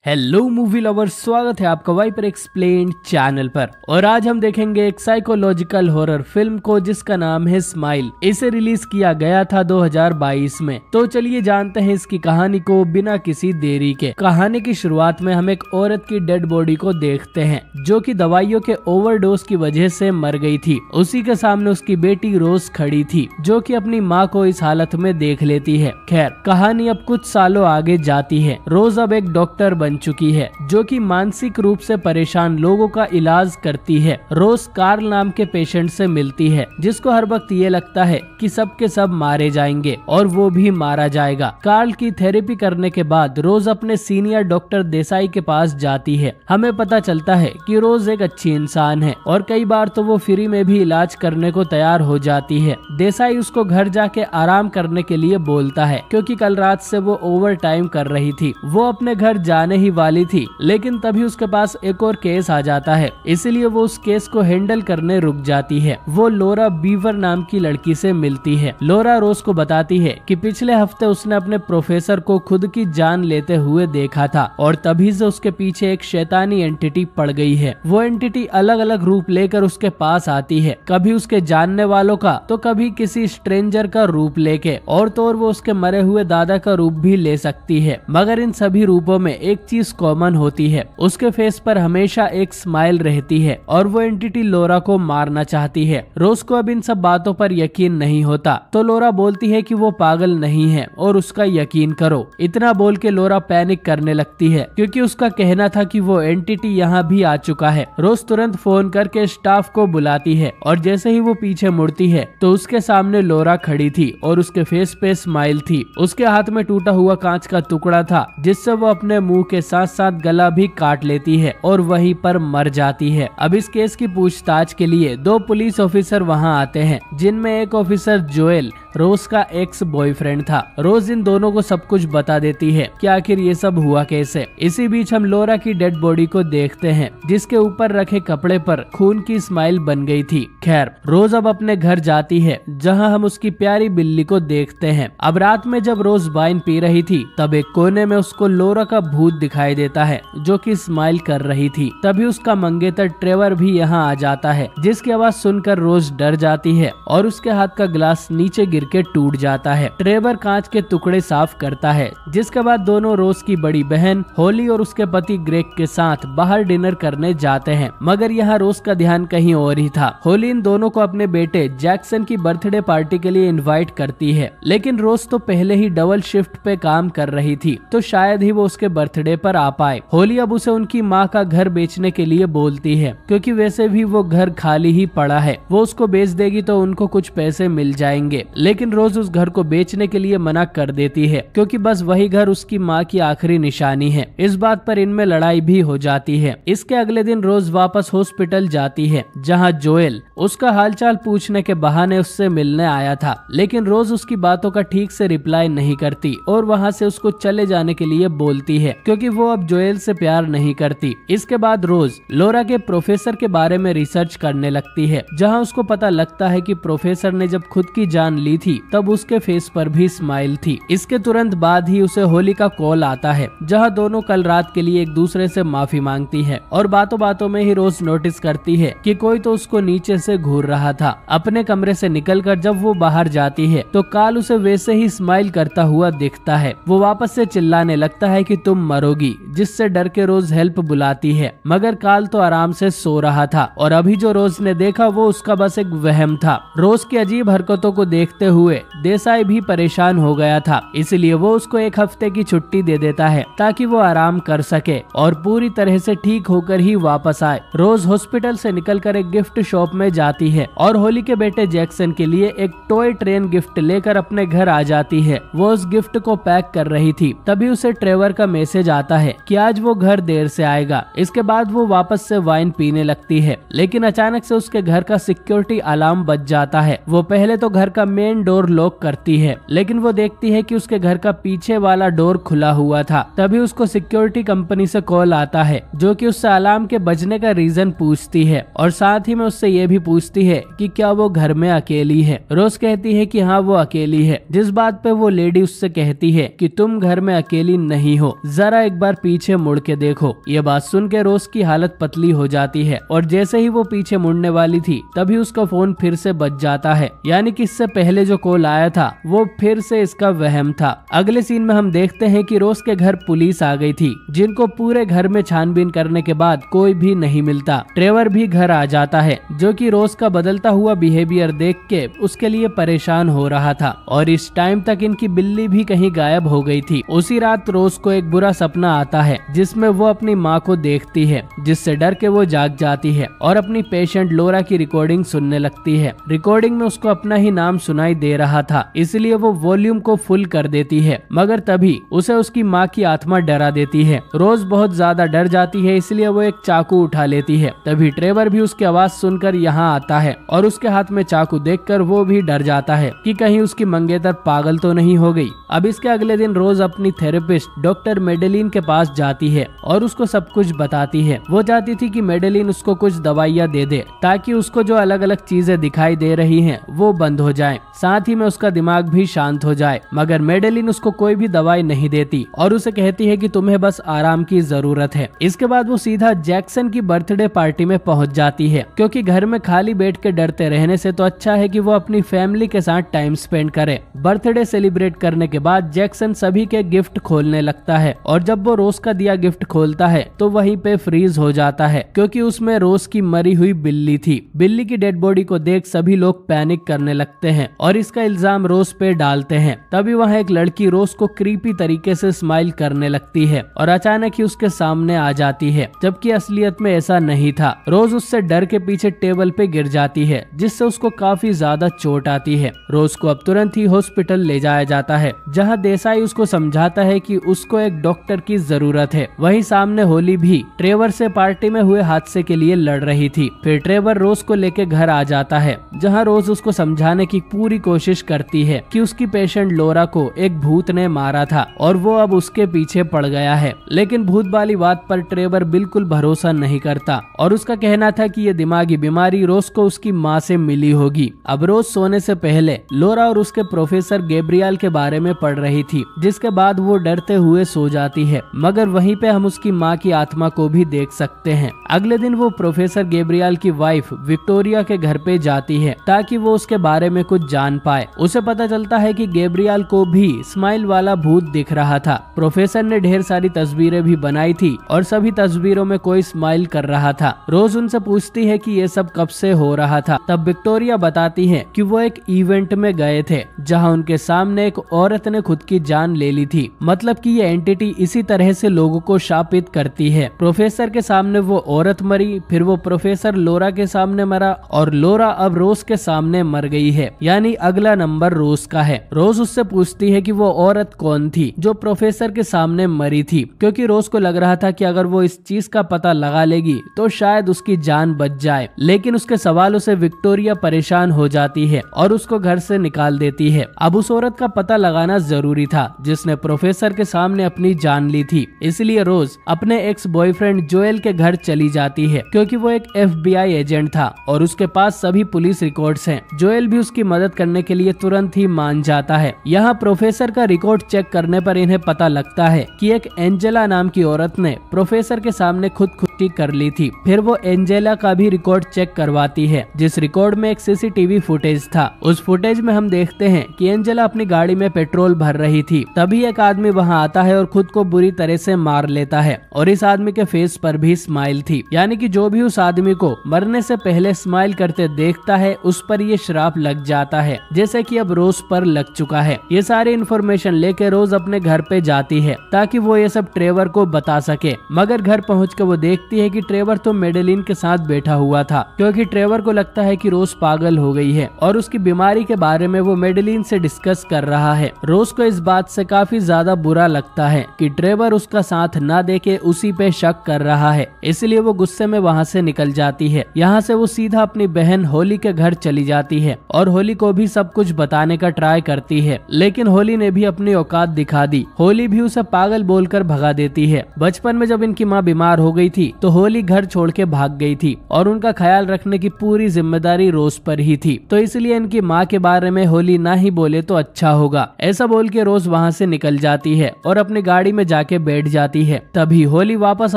Hello movie lovers, स्वागत है आपका वाइपर एक्सप्लेन्ड चैनल पर। और आज हम देखेंगे एक साइकोलॉजिकल हॉरर फिल्म को जिसका नाम है स्माइल। इसे रिलीज किया गया था 2022 में। तो चलिए जानते हैं इसकी कहानी को बिना किसी देरी के। कहानी की शुरुआत में हम एक औरत की डेड बॉडी को देखते हैं जो कि दवाइयों के ओवरडोज की वजह से मर गई थी। उसी के सामने उसकी बेटी रोज खड़ी थी जो कि अपनी माँ को इस हालत में देख लेती है। खैर, कहानी अब कुछ सालों आगे जाती है। रोज अब एक डॉक्टर बन चुकी है जो कि मानसिक रूप से परेशान लोगों का इलाज करती है। रोज कार्ल नाम के पेशेंट से मिलती है जिसको हर वक्त ये लगता है कि सब के सब मारे जाएंगे और वो भी मारा जाएगा। कार्ल की थेरेपी करने के बाद रोज अपने सीनियर डॉक्टर देसाई के पास जाती है। हमें पता चलता है कि रोज एक अच्छी इंसान है और कई बार तो वो फ्री में भी इलाज करने को तैयार हो जाती है। देसाई उसको घर जाके आराम करने के लिए बोलता है क्योंकि कल रात से वो ओवर टाइम कर रही थी। वो अपने घर जाने ही वाली थी लेकिन तभी उसके पास एक और केस आ जाता है, इसलिए वो उस केस को हैंडल करने रुक जाती है। वो लोरा बीवर नाम की लड़की से मिलती है। लोरा रोज को बताती है कि पिछले हफ्ते उसने अपने प्रोफेसर को खुद की जान लेते हुए देखा था और तभी से उसके पीछे एक शैतानी एंटिटी पड़ गई है। वो एंटिटी अलग अलग रूप लेकर उसके पास आती है, कभी उसके जानने वालों का तो कभी किसी स्ट्रेंजर का रूप लेके, और तो और वो उसके मरे हुए दादा का रूप भी ले सकती है। मगर इन सभी रूपों में एक चीज कॉमन होती है, उसके फेस पर हमेशा एक स्माइल रहती है और वो एंटिटी लोरा को मारना चाहती है। रोज को अब इन सब बातों पर यकीन नहीं होता तो लोरा बोलती है कि वो पागल नहीं है और उसका यकीन करो। इतना बोल के लोरा पैनिक करने लगती है क्योंकि उसका कहना था कि वो एंटिटी यहाँ भी आ चुका है। रोज तुरंत फोन करके स्टाफ को बुलाती है और जैसे ही वो पीछे मुड़ती है तो उसके सामने लोरा खड़ी थी और उसके फेस पे स्माइल थी। उसके हाथ में टूटा हुआ कांच का टुकड़ा था जिससे वो अपने मुंह के साथ साथ गला भी काट लेती है और वहीं पर मर जाती है। अब इस केस की पूछताछ के लिए दो पुलिस ऑफिसर वहां आते हैं जिनमें एक ऑफिसर जोएल रोज का एक्स बॉयफ्रेंड था। रोज इन दोनों को सब कुछ बता देती है कि आखिर ये सब हुआ कैसे। इसी बीच हम लोरा की डेड बॉडी को देखते हैं जिसके ऊपर रखे कपड़े पर खून की स्माइल बन गई थी। खैर, रोज अब अपने घर जाती है जहां हम उसकी प्यारी बिल्ली को देखते हैं। अब रात में जब रोज वाइन पी रही थी तब एक कोने में उसको लोरा का भूत दिखाई देता है जो कि स्माइल कर रही थी। तभी उसका मंगेतर ट्रेवर भी यहाँ आ जाता है जिसकी आवाज सुनकर रोज डर जाती है और उसके हाथ का ग्लास नीचे गिर के टूट जाता है। ट्रेवर कांच के टुकड़े साफ करता है जिसके बाद दोनों रोज की बड़ी बहन होली और उसके पति ग्रेग के साथ बाहर डिनर करने जाते हैं। मगर यहाँ रोज का ध्यान कहीं और ही था। होली इन दोनों को अपने बेटे जैक्सन की बर्थडे पार्टी के लिए इनवाइट करती है लेकिन रोज तो पहले ही डबल शिफ्ट पे काम कर रही थी तो शायद ही वो उसके बर्थडे पर आ पाए। होली अब उसे उनकी माँ का घर बेचने के लिए बोलती है क्योंकि वैसे भी वो घर खाली ही पड़ा है। वो उसको बेच देगी तो उनको कुछ पैसे मिल जाएंगे, लेकिन रोज उस घर को बेचने के लिए मना कर देती है क्योंकि बस वही घर उसकी माँ की आखिरी निशानी है। इस बात पर इनमें लड़ाई भी हो जाती है। इसके अगले दिन रोज वापस हॉस्पिटल जाती है जहाँ जोएल उसका हालचाल पूछने के बहाने उससे मिलने आया था, लेकिन रोज उसकी बातों का ठीक से रिप्लाई नहीं करती और वहाँ से उसको चले जाने के लिए बोलती है क्योंकि वो अब जोएल से प्यार नहीं करती। इसके बाद रोज लोरा के प्रोफेसर के बारे में रिसर्च करने लगती है जहां उसको पता लगता है कि प्रोफेसर ने जब खुद की जान ली थी तब उसके फेस पर भी स्माइल थी। इसके तुरंत बाद ही उसे होली का कॉल आता है जहां दोनों कल रात के लिए एक दूसरे से माफी मांगती है और बातों बातों में ही रोज नोटिस करती है कि कोई तो उसको नीचे से घूर रहा था। अपने कमरे से निकलकर जब वो बाहर जाती है तो कार्ल उसे वैसे ही स्माइल करता हुआ दिखता है। वो वापस से चिल्लाने लगता है कि तुम मरोगी, जिससे डर के रोज हेल्प बुलाती है। मगर कार्ल तो आराम से सो रहा था और अभी जो रोज ने देखा वो उसका बस एक वहम था। रोज की अजीब हरकतों को देखते हुए देसाई भी परेशान हो गया था, इसलिए वो उसको एक हफ्ते की छुट्टी दे देता है ताकि वो आराम कर सके और पूरी तरह से ठीक होकर ही वापस आए। रोज हॉस्पिटल से निकलकर एक गिफ्ट शॉप में जाती है और होली के बेटे जैक्सन के लिए एक टॉय ट्रेन गिफ्ट लेकर अपने घर आ जाती है। वो उस गिफ्ट को पैक कर रही थी तभी उसे ट्रेवर का मैसेज आता है कि आज वो घर देर से आएगा। इसके बाद वो वापस से वाइन पीने लगती है लेकिन अचानक से उसके घर का सिक्योरिटी अलार्म बज जाता है। वो पहले तो घर का मेन मेन डोर लॉक करती है, लेकिन वो देखती है कि उसके घर का पीछे वाला डोर खुला हुआ था। तभी उसको सिक्योरिटी कंपनी से कॉल आता है, जो कि उससे अलार्म के बजने का रीजन पूछती है और साथ ही में उससे ये भी पूछती है कि क्या वो घर में अकेली है। रोज कहती है कि हाँ वो अकेली है, जिस बात पे वो लेडी उससे कहती है कि तुम घर में अकेली नहीं हो, जरा एक बार पीछे मुड़ के देखो। ये बात सुन के रोज की हालत पतली हो जाती है और जैसे ही वो पीछे मुड़ने वाली थी तभी उसका फोन फिर से बज जाता है, यानी कि इससे पहले जो कॉल आया था वो फिर से इसका वहम था। अगले सीन में हम देखते हैं कि रोज के घर पुलिस आ गई थी, जिनको पूरे घर में छानबीन करने के बाद कोई भी नहीं मिलता। ट्रेवर भी घर आ जाता है, जो कि रोज का बदलता हुआ बिहेवियर देख के उसके लिए परेशान हो रहा था और इस टाइम तक इनकी बिल्ली भी कहीं गायब हो गई थी। उसी रात रोज को एक बुरा सपना आता है, जिसमें वो अपनी माँ को देखती है, जिससे डर के वो जाग जाती है और अपनी पेशेंट लोरा की रिकॉर्डिंग सुनने लगती है। रिकॉर्डिंग में उसको अपना ही नाम सुनाई दे रहा था, इसलिए वो वॉल्यूम को फुल कर देती है, मगर तभी उसे उसकी माँ की आत्मा डरा देती है। रोज बहुत ज्यादा डर जाती है, इसलिए वो एक चाकू उठा लेती है। तभी ट्रेवर भी उसकी आवाज सुनकर यहाँ आता है और उसके हाथ में चाकू देखकर वो भी डर जाता है कि कहीं उसकी मंगेतर पागल तो नहीं हो गई। अब इसके अगले दिन रोज अपनी थेरेपिस्ट डॉक्टर मेडेलिन के पास जाती है और उसको सब कुछ बताती है। वो चाहती थी कि मेडेलिन उसको कुछ दवाइयाँ दे दे, ताकि उसको जो अलग अलग चीजें दिखाई दे रही हैं वो बंद हो जाए, साथ ही में उसका दिमाग भी शांत हो जाए। मगर मेडेलिन उसको कोई भी दवाई नहीं देती और उसे कहती है कि तुम्हें बस आराम की जरूरत है। इसके बाद वो सीधा जैक्सन की बर्थडे पार्टी में पहुंच जाती है, क्योंकि घर में खाली बैठ के डरते रहने से तो अच्छा है कि वो अपनी फैमिली के साथ टाइम स्पेंड करे। बर्थडे सेलिब्रेट करने के बाद जैक्सन सभी के गिफ्ट खोलने लगता है और जब वो रोज का दिया गिफ्ट खोलता है तो वहीं पे फ्रीज हो जाता है, क्योंकि उसमें रोज की मरी हुई बिल्ली थी। बिल्ली की डेड बॉडी को देख सभी लोग पैनिक करने लगते हैं और इसका इल्जाम रोज पे डालते हैं। तभी वहाँ एक लड़की रोज को क्रीपी तरीके से स्माइल करने लगती है और अचानक ही उसके सामने आ जाती है, जबकि असलियत में ऐसा नहीं था। रोज उससे डर के पीछे टेबल पे गिर जाती है, जिससे उसको काफी ज्यादा चोट आती है। रोज को अब तुरंत ही हॉस्पिटल ले जाया जाता है, जहाँ देसाई उसको समझाता है कि उसको एक डॉक्टर की जरूरत है। वहीं सामने होली भी ट्रेवर से पार्टी में हुए हादसे के लिए लड़ रही थी। फिर ट्रेवर रोज को लेके घर आ जाता है, जहाँ रोज उसको समझाने की पूरी कोशिश करती है कि उसकी पेशेंट लोरा को एक भूत ने मारा था और वो अब उसके पीछे पड़ गया है। लेकिन भूत वाली बात पर ट्रेवर बिल्कुल भरोसा नहीं करता और उसका कहना था कि ये दिमागी बीमारी रोज को उसकी माँ से मिली होगी। अब रोज सोने से पहले लोरा और उसके प्रोफेसर गैब्रियल के बारे में पढ़ रही थी, जिसके बाद वो डरते हुए सो जाती है, मगर वहीं पे हम उसकी माँ की आत्मा को भी देख सकते हैं। अगले दिन वो प्रोफेसर गैब्रियल की वाइफ विक्टोरिया के घर पे जाती है ताकि वो उसके बारे में कुछ जान पाए। उसे पता चलता है कि गैब्रियल को भी स्माइल वाला भूत दिख रहा था। प्रोफेसर ने ढेर सारी तस्वीरें भी बनाई थी और सभी तस्वीरों में कोई स्माइल कर रहा था। रोज उनसे पूछती है कि ये सब कब से हो रहा था। तब विक्टोरिया बताती है कि वो एक इवेंट में गए थे, जहां उनके सामने एक औरत ने खुद की जान ले ली थी। मतलब कि ये एंटिटी इसी तरह से लोगों को शापित करती है। प्रोफेसर के सामने वो औरत मरी, फिर वो प्रोफेसर लोरा के सामने मरा और लोरा अब रोज के सामने मर गई है, यानी अगला नंबर रोज का है। रोज उससे पूछती है कि वो औरत कौन थी जो प्रोफेसर के सामने मरी थी, क्योंकि रोज को लग रहा था कि अगर वो इस चीज का पता लगा लेगी तो शायद उसकी जान बच जाए। लेकिन उसके सवालों से विक्टोरिया परेशान हो जाती है और उसको घर से निकाल देती है। अब उस औरत का पता लगाना जरूरी था जिसने प्रोफेसर के सामने अपनी जान ली थी, इसलिए रोज अपने एक्स बॉयफ्रेंड जोएल के घर चली जाती है, क्योंकि वो एक FBI एजेंट था और उसके पास सभी पुलिस रिकॉर्ड्स हैं। जोएल भी उसकी मदद करने के लिए तुरंत ही मान जाता है। यहाँ प्रोफेसर का रिकॉर्ड चेक करने पर इन्हें पता लगता है कि एक एंजेला नाम की औरत ने प्रोफेसर के सामने खुदकुशी कर ली थी। फिर वो एंजेला का भी रिकॉर्ड चेक करवाती है, जिस रिकॉर्ड में एक CCTV फुटेज था। उस फुटेज में हम देखते हैं कि एंजेला अपनी गाड़ी में पेट्रोल भर रही थी, तभी एक आदमी वहाँ आता है और खुद को बुरी तरह से मार लेता है और इस आदमी के फेस पर भी स्माइल थी, यानी कि जो भी उस आदमी को मरने से पहले स्माइल करते देखता है उस पर ये श्राप लग जाता है, जैसे कि अब रोज पर लग चुका है। ये सारी इन्फॉर्मेशन लेके रोज अपने घर पे जाती है ताकि वो ये सब ट्रेवर को बता सके, मगर घर पहुँच के वो देखती है कि ट्रेवर तो मेडेलिन के साथ बैठा हुआ था, क्योंकि ट्रेवर को लगता है कि रोज पागल हो गई है और उसकी बीमारी के बारे में वो मेडेलिन से डिस्कस कर रहा है। रोज को इस बात से काफी ज्यादा बुरा लगता है कि ट्रेवर उसका साथ ना देके उसी पे शक कर रहा है, इसलिए वो गुस्से में वहाँ से निकल जाती है। यहाँ से वो सीधा अपनी बहन होली के घर चली जाती है और होली को भी भी सब कुछ बताने का ट्राई करती है, लेकिन होली ने भी अपनी औकात दिखा दी। होली भी उसे पागल बोलकर भगा देती है। बचपन में जब इनकी माँ बीमार हो गई थी तो होली घर छोड़ के भाग गई थी और उनका ख्याल रखने की पूरी जिम्मेदारी रोज पर ही थी, तो इसलिए इनकी माँ के बारे में होली ना ही बोले तो अच्छा होगा। ऐसा बोल के रोज वहाँ से निकल जाती है और अपनी गाड़ी में जाके बैठ जाती है। तभी होली वापस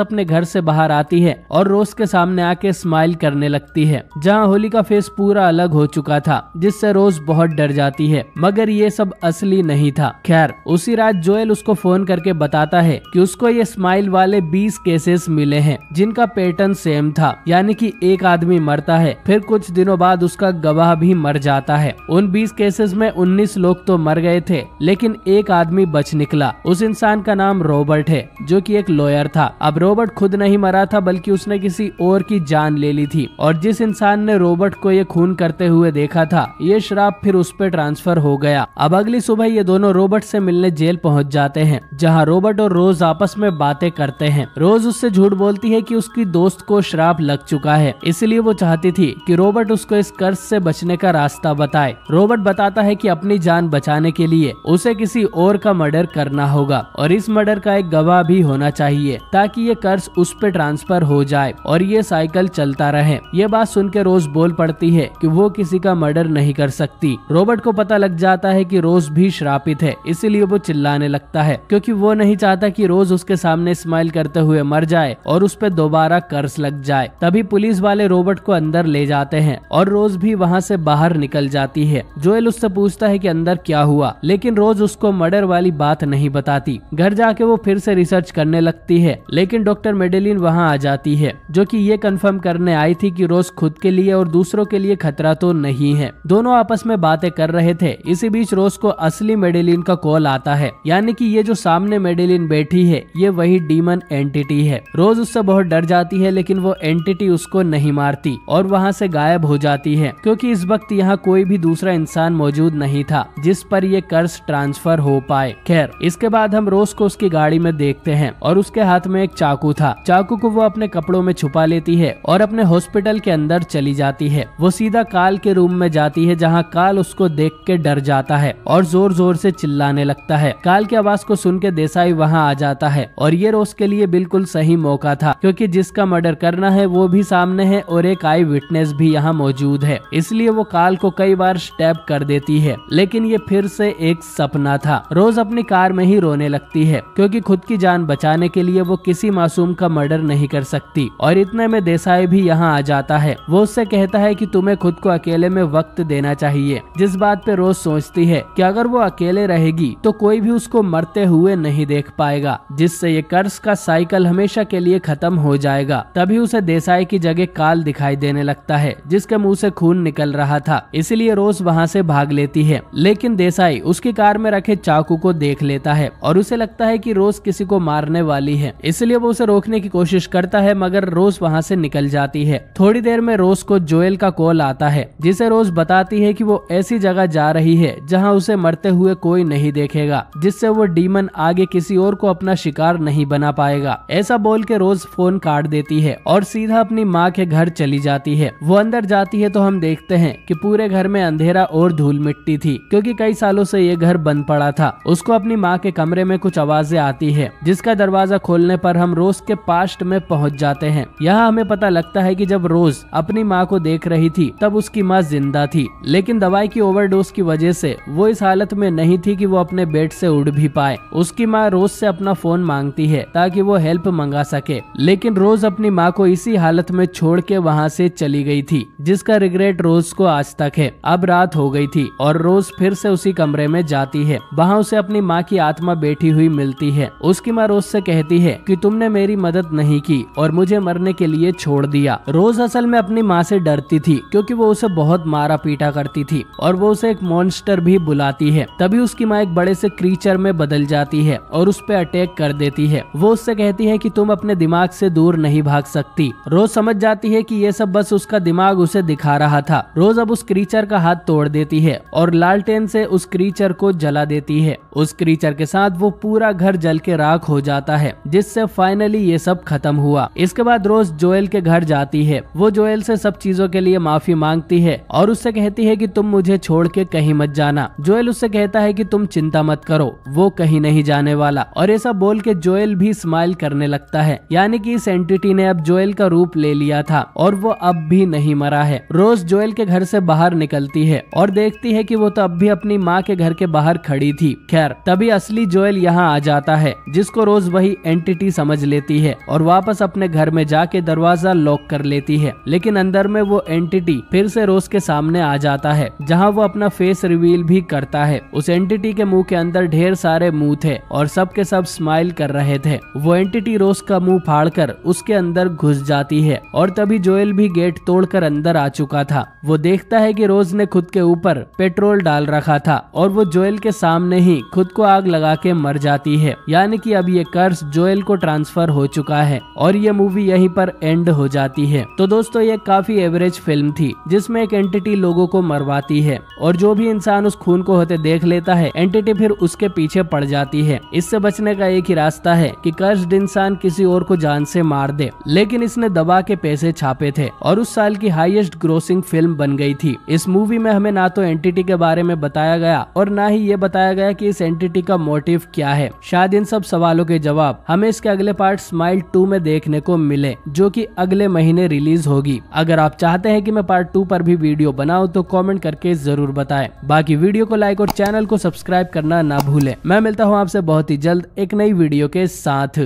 अपने घर से बाहर आती है और रोज के सामने आके स्माइल करने लगती है, जहाँ होली का फेस पूरा अलग हो चुका था, जिससे रोज बहुत डर जाती है। मगर ये सब असली नहीं था। खैर, उसी रात जोएल उसको फोन करके बताता है कि उसको ये स्माइल वाले 20 केसेस मिले हैं जिनका पैटर्न सेम था, यानी कि एक आदमी मरता है, फिर कुछ दिनों बाद उसका गवाह भी मर जाता है। उन 20 केसेस में 19 लोग तो मर गए थे, लेकिन एक आदमी बच निकला। उस इंसान का नाम रॉबर्ट है, जो कि एक लॉयर था। अब रॉबर्ट खुद नहीं मरा था, बल्कि उसने किसी और की जान ले ली थी, और जिस इंसान ने रॉबर्ट को ये खून करते हुए देखा था, ये श्राप फिर उस पे ट्रांसफर हो गया। अब अगली सुबह ये दोनों रॉबर्ट से मिलने जेल पहुंच जाते हैं, जहां रॉबर्ट और रोज आपस में बातें करते हैं। रोज उससे झूठ बोलती है कि उसकी दोस्त को श्राप लग चुका है, इसलिए वो चाहती थी कि रॉबर्ट उसको इस कर्ज से बचने का रास्ता बताए। रॉबर्ट बताता है कि अपनी जान बचाने के लिए उसे किसी और का मर्डर करना होगा, और इस मर्डर का एक गवाह भी होना चाहिए, ताकि ये कर्ज उस पे ट्रांसफर हो जाए और ये साइकिल चलता रहे। ये बात सुन के रोज बोल पड़ती है कि वो किसी का मर्डर नहीं कर सकती। रॉबर्ट को पता लग जाता है कि रोज भी श्रापित है, इसीलिए वो चिल्लाने लगता है, क्योंकि वो नहीं चाहता कि रोज उसके सामने स्माइल करते हुए मर जाए और उस पे दोबारा कर्ज लग जाए। तभी पुलिस वाले रॉबर्ट को अंदर ले जाते हैं और रोज भी वहाँ से बाहर निकल जाती है। जोएल उससे पूछता है कि अंदर क्या हुआ, लेकिन रोज उसको मर्डर वाली बात नहीं बताती। घर जाके वो फिर से रिसर्च करने लगती है, लेकिन डॉक्टर मेडेलिन वहाँ आ जाती है, जो कि ये कंफर्म करने आई थी कि रोज खुद के लिए और दूसरों के लिए खतरा तो नहीं है। दोनों आपस में बातें कर रहे थे। इसी बीच रोज को असली मेडेलिन का कॉल आता है, यानी कि ये जो सामने मेडेलिन बैठी है, ये वही डीमन एंटिटी है। रोज उससे बहुत डर जाती है, लेकिन वो एंटिटी उसको नहीं मारती और वहाँ से गायब हो जाती है, क्योंकि इस वक्त यहाँ कोई भी दूसरा इंसान मौजूद नहीं था जिस पर ये कर्ज ट्रांसफर हो पाए। खैर, इसके बाद हम रोज को उसकी गाड़ी में देखते हैं और उसके हाथ में एक चाकू था। चाकू को वो अपने कपड़ों में छुपा लेती है और अपने हॉस्पिटल के अंदर चली जाती है। वो सीधा काल के रूम में जाती है, जहाँ काल उसको देख के डर जाता है और जोर जोर से चिल्लाने लगता है। काल की आवाज को सुन के देसाई वहाँ आ जाता है, और ये रोज के लिए बिल्कुल सही मौका था, क्योंकि जिसका मर्डर करना है वो भी सामने है और एक आई विटनेस भी यहाँ मौजूद है। इसलिए वो काल को कई बार स्टैब कर देती है, लेकिन ये फिर से एक सपना था। रोज अपनी कार में ही रोने लगती है, क्योंकि खुद की जान बचाने के लिए वो किसी मासूम का मर्डर नहीं कर सकती। और इतने में देसाई भी यहाँ आ जाता है। वो उससे कहता है कि तुम्हें खुद को अकेले में वक्त देना चाहिए, जिस बात पे रोज सोचती है कि अगर वो अकेले रहेगी तो कोई भी उसको मरते हुए नहीं देख पाएगा, जिससे ये कर्ज का साइकिल हमेशा के लिए खत्म हो जाएगा। तभी उसे देसाई की जगह काल दिखाई देने लगता है, जिसके मुंह से खून निकल रहा था। इसलिए रोज वहाँ से भाग लेती है, लेकिन देसाई उसकी कार में रखे चाकू को देख लेता है और उसे लगता है कि रोज किसी को मारने वाली है। इसलिए वो उसे रोकने की कोशिश करता है, मगर रोज वहाँ से निकल जाती है। थोड़ी देर में रोज को जोएल का कॉल आता है, जिसे रोज बताती है कि वो ऐसी जगह जा रही है जहाँ उसे मरते हुए कोई नहीं देखेगा, जिससे वो डीमन आगे किसी और को अपना शिकार नहीं बना पाएगा। ऐसा बोल के रोज फोन काट देती है और सीधा अपनी माँ के घर चली जाती है। वो अंदर जाती है तो हम देखते हैं कि पूरे घर में अंधेरा और धूल मिट्टी थी, क्योंकि कई सालों से ये घर बंद पड़ा था। उसको अपनी माँ के कमरे में कुछ आवाजें आती है, जिसका दरवाजा खोलने पर हम रोज के पास्ट में पहुँच जाते हैं। यहाँ हमें पता लगता है कि जब रोज अपनी माँ को देख रही थी तब उसकी माँ जिंदा थी, लेकिन दवाई की ओवरडोज की वजह से वो इस हालत में नहीं थी कि वो अपने बेड से उठ भी पाए। उसकी माँ रोज से अपना फोन मांगती है ताकि वो हेल्प मंगा सके, लेकिन रोज अपनी माँ को इसी हालत में छोड़ के वहाँ से चली गई थी, जिसका रिग्रेट रोज को आज तक है। अब रात हो गई थी और रोज फिर से उसी कमरे में जाती है। वहाँ उसे अपनी माँ की आत्मा बैठी हुई मिलती है। उसकी माँ रोज से कहती है कि तुमने मेरी मदद नहीं की और मुझे मरने के लिए छोड़ दिया। रोज असल में अपनी माँ से डरती थी, क्योंकि वो उसे बहुत मारा पीटा करती थी और वो उसे एक मॉन्स्टर भी बुलाती है। तभी उसकी माँ एक बड़े से क्रीचर में बदल जाती है और उस पे अटैक कर देती है। वो उससे कहती है कि तुम अपने दिमाग से दूर नहीं भाग सकती। रोज समझ जाती है कि ये सब बस उसका दिमाग उसे दिखा रहा था। रोज अब उस क्रीचर का हाथ तोड़ देती है और लालटेन से उस क्रीचर को जला देती है। उस क्रीचर के साथ वो पूरा घर जल के राख हो जाता है, जिससे फाइनली ये सब खत्म हुआ। इसके बाद रोज जोएल के घर जाती है। वो जोएल से सब चीजों के लिए माफी मांगती है और उससे कहती है कि तुम मुझे छोड़ के कहीं मत जाना। जोएल उससे कहता है कि तुम चिंता मत करो, वो कहीं नहीं जाने वाला। और ऐसा बोल के जोएल भी स्माइल करने लगता है, यानी कि इस एंटिटी ने अब जोएल का रूप ले लिया था और वो अब भी नहीं मरा है। रोज जोएल के घर से बाहर निकलती है और देखती है कि वो तो अब भी अपनी माँ के घर के बाहर खड़ी थी। खैर तभी असली जोएल यहाँ आ जाता है, जिसको रोज वही एंटिटी समझ लेती है और वापस अपने घर में जाके दरवाजा लॉक कर लेती है। लेकिन अंदर में वो एंटिटी फिर से रोज के सामने आ जाता है, जहाँ वो अपना फेस रिवील भी करता है। उस एंटिटी के मुंह के अंदर ढेर सारे मुंह थे और सब के सब स्माइल कर रहे थे। वो एंटिटी रोज का मुंह फाड़कर उसके अंदर घुस जाती है और तभी जोएल भी गेट तोड़कर अंदर आ चुका था। वो देखता है कि रोज ने खुद के ऊपर पेट्रोल डाल रखा था और वो जोएल के सामने ही खुद को आग लगा के मर जाती है। यानी कि अब ये कर्स जोएल को ट्रांसफर हो चुका है और ये मूवी यहीं पर एंड हो जाती है। तो दोस्तों ये काफी एवरेज फिल्म थी, जिसमें एक एंटिटी लोगों को मरवाती है और जो भी इंसान उस खून को होते देख लेता है, एंटिटी फिर उसके पीछे पड़ जाती है। इससे बचने का एक ही रास्ता है कि कर्स्ड इंसान किसी और को जान से मार दे। लेकिन इसने दबा के पैसे छापे थे और उस साल की हाईएस्ट ग्रोसिंग फिल्म बन गई थी। इस मूवी में हमें ना तो एंटिटी के बारे में बताया गया और ना ही ये बताया गया कि इस एंटिटी का मोटिव क्या है। शायद इन सब सवालों के जवाब हमें इसके अगले पार्ट स्माइल 2 में देखने को मिले, जो कि अगले महीने रिलीज होगी। अगर आप चाहते हैं कि मैं पार्ट 2 पर भी वीडियो बनाऊं तो कमेंट करके जरूर बताएं। बाकी वीडियो को लाइक और चैनल को सब्सक्राइब करना ना भूलें। मैं मिलता हूं आपसे बहुत ही जल्द एक नई वीडियो के साथ।